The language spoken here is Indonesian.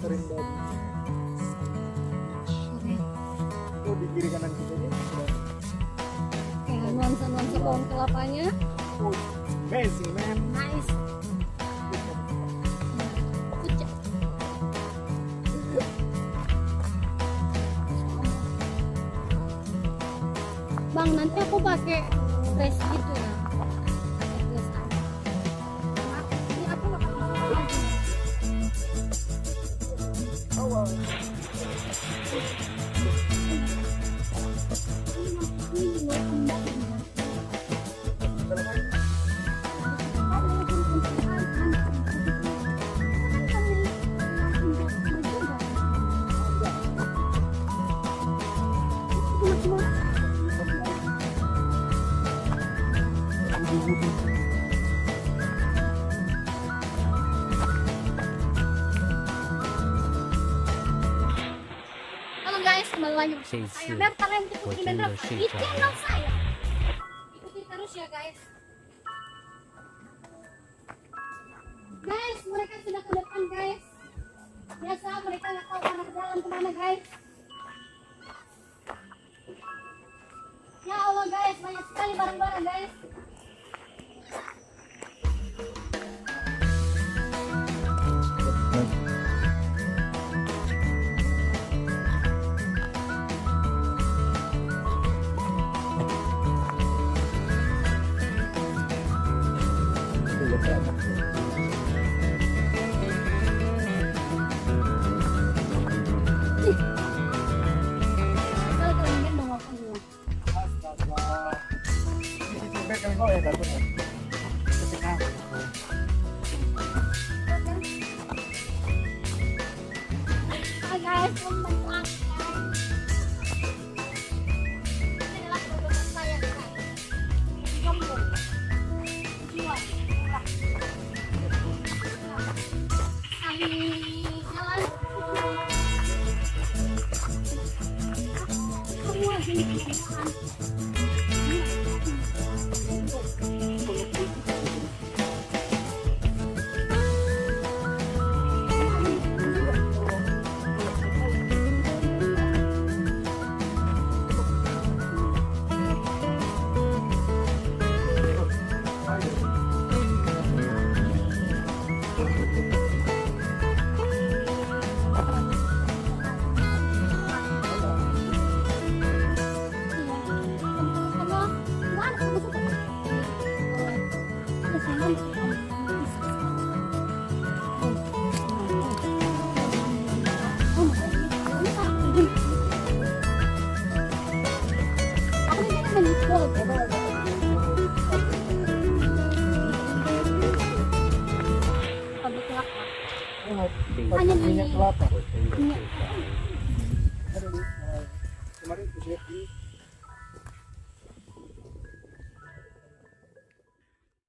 sering dari oh di kiri kanan kita ini sudah Ya, nuansa-nuansa pohon kelapanya. oh amazing man. Nice. Kucek. Bang, nanti aku pakai flash gitu ya. Pakai flash aja. Ini aku nggak pakai flash lagi. Oh wow. Halo guys, kembali lagi bersama saya Berta yang cukup Indra di channel saya. Ikuti terus ya guys. Guys, mereka sudah ke depan guys. Biasa mereka nggak tahu arah jalan kemana guys. Ya Allah guys, banyak sekali barang-barang guys. Kalau kalian dong aku dulu. Astaga. Ini sampai kali kau ya takut ya. Ketika Hai guys, selamat datang guys. Ini adalah produk saya guys. Jomblo. Jiwa. Murah. Kami jalan. Semua jenis makanan. Hanya di minyak kelapa. minyak. Ada di kemarin di